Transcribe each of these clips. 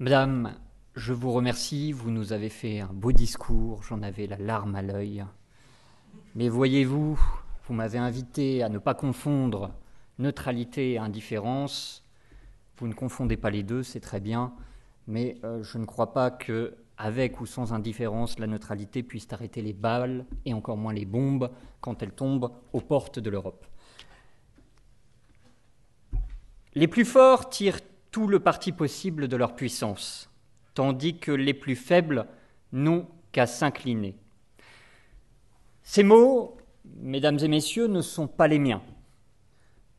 Madame, je vous remercie, vous nous avez fait un beau discours, j'en avais la larme à l'œil. Mais voyez-vous, vous m'avez invité à ne pas confondre neutralité et indifférence. Vous ne confondez pas les deux, c'est très bien, mais je ne crois pas que, avec ou sans indifférence, la neutralité puisse arrêter les balles, et encore moins les bombes, quand elles tombent aux portes de l'Europe. Les plus forts tirent tout le parti possible de leur puissance, tandis que les plus faibles n'ont qu'à s'incliner. Ces mots, mesdames et messieurs, ne sont pas les miens.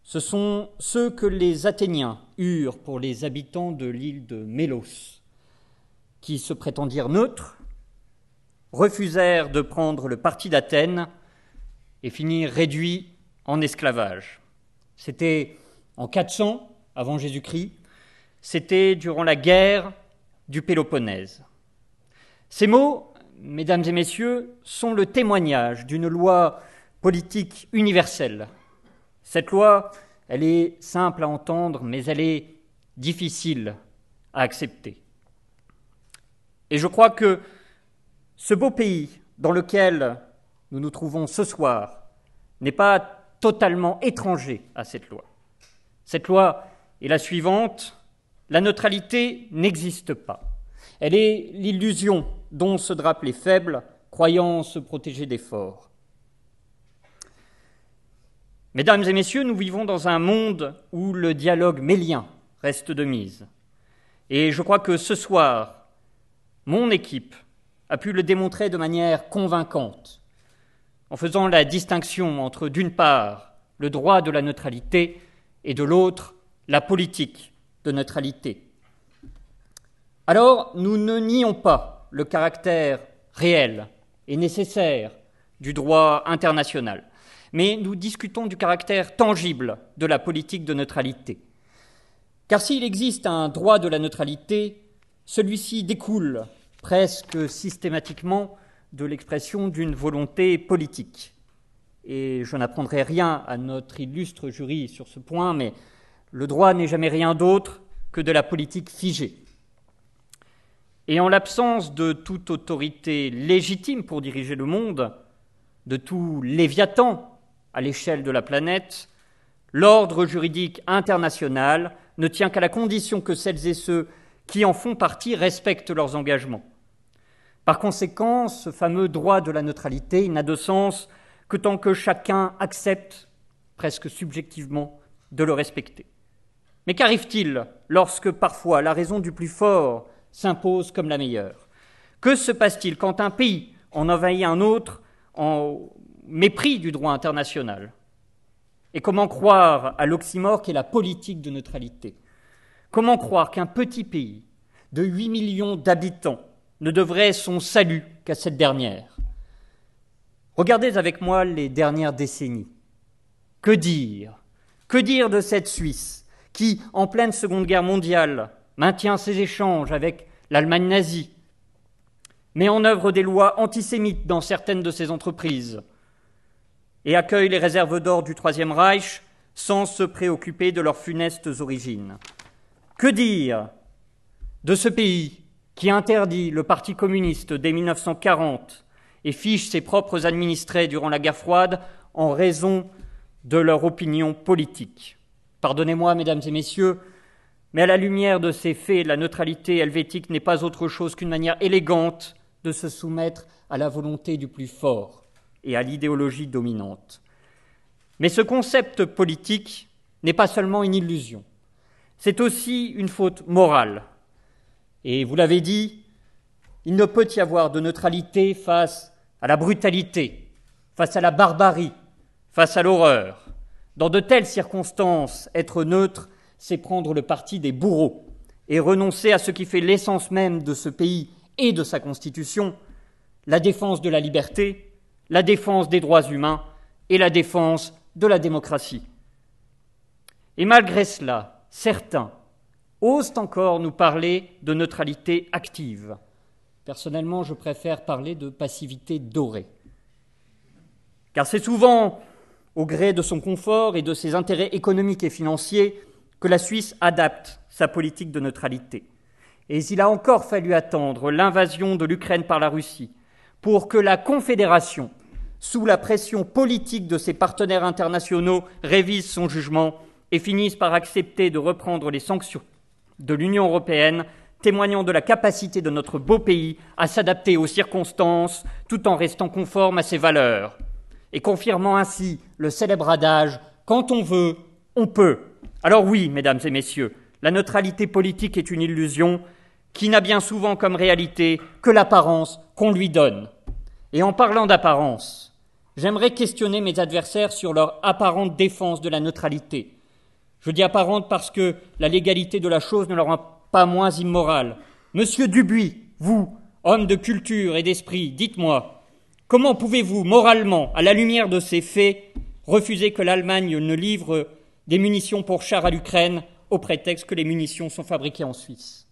Ce sont ceux que les Athéniens eurent pour les habitants de l'île de Mélos, qui se prétendirent neutres, refusèrent de prendre le parti d'Athènes et finirent réduits en esclavage. C'était en 400 avant Jésus-Christ, c'était durant la guerre du Péloponnèse. Ces mots, mesdames et messieurs, sont le témoignage d'une loi politique universelle. Cette loi, elle est simple à entendre, mais elle est difficile à accepter. Et je crois que ce beau pays dans lequel nous nous trouvons ce soir n'est pas totalement étranger à cette loi. Cette loi est la suivante: la neutralité n'existe pas. Elle est l'illusion dont se drapent les faibles, croyant se protéger des forts. Mesdames et messieurs, nous vivons dans un monde où le dialogue mélien reste de mise. Et je crois que ce soir, mon équipe a pu le démontrer de manière convaincante, en faisant la distinction entre, d'une part, le droit de la neutralité et de l'autre, la politique de neutralité. Alors, nous ne nions pas le caractère réel et nécessaire du droit international, mais nous discutons du caractère tangible de la politique de neutralité. Car s'il existe un droit de la neutralité, celui-ci découle presque systématiquement de l'expression d'une volonté politique. Et je n'apprendrai rien à notre illustre jury sur ce point, mais le droit n'est jamais rien d'autre que de la politique figée. Et en l'absence de toute autorité légitime pour diriger le monde, de tout léviathan à l'échelle de la planète, l'ordre juridique international ne tient qu'à la condition que celles et ceux qui en font partie respectent leurs engagements. Par conséquent, ce fameux droit de la neutralité, il n'a de sens que tant que chacun accepte, presque subjectivement, de le respecter. Mais qu'arrive-t-il lorsque parfois la raison du plus fort s'impose comme la meilleure? Que se passe-t-il quand un pays en envahit un autre en mépris du droit international? Et comment croire à l'oxymore qu'est la politique de neutralité? Comment croire qu'un petit pays de 8 millions d'habitants ne devrait son salut qu'à cette dernière? Regardez avec moi les dernières décennies. Que dire? Que dire de cette Suisse qui, en pleine Seconde Guerre mondiale, maintient ses échanges avec l'Allemagne nazie, met en œuvre des lois antisémites dans certaines de ses entreprises et accueille les réserves d'or du Troisième Reich sans se préoccuper de leurs funestes origines? Que dire de ce pays qui interdit le Parti communiste dès 1940 et fiche ses propres administrés durant la guerre froide en raison de leur opinion politique? Pardonnez-moi, mesdames et messieurs, mais à la lumière de ces faits, la neutralité helvétique n'est pas autre chose qu'une manière élégante de se soumettre à la volonté du plus fort et à l'idéologie dominante. Mais ce concept politique n'est pas seulement une illusion, c'est aussi une faute morale. Et vous l'avez dit, il ne peut y avoir de neutralité face à la brutalité, face à la barbarie, face à l'horreur. Dans de telles circonstances, être neutre, c'est prendre le parti des bourreaux et renoncer à ce qui fait l'essence même de ce pays et de sa constitution, la défense de la liberté, la défense des droits humains et la défense de la démocratie. Et malgré cela, certains osent encore nous parler de neutralité active. Personnellement, je préfère parler de passivité dorée. Car c'est souvent au gré de son confort et de ses intérêts économiques et financiers que la Suisse adapte sa politique de neutralité. Et il a encore fallu attendre l'invasion de l'Ukraine par la Russie pour que la Confédération, sous la pression politique de ses partenaires internationaux, révise son jugement et finisse par accepter de reprendre les sanctions de l'Union européenne, témoignant de la capacité de notre beau pays à s'adapter aux circonstances tout en restant conforme à ses valeurs, et confirmant ainsi le célèbre adage « quand on veut, on peut ». Alors oui, mesdames et messieurs, la neutralité politique est une illusion qui n'a bien souvent comme réalité que l'apparence qu'on lui donne. Et en parlant d'apparence, j'aimerais questionner mes adversaires sur leur apparente défense de la neutralité. Je dis apparente parce que la légalité de la chose ne la rend pas moins immorale. Monsieur Dubuis, vous, homme de culture et d'esprit, dites-moi, comment pouvez-vous, moralement, à la lumière de ces faits, refuser que l'Allemagne ne livre des munitions pour chars à l'Ukraine au prétexte que les munitions sont fabriquées en Suisse ?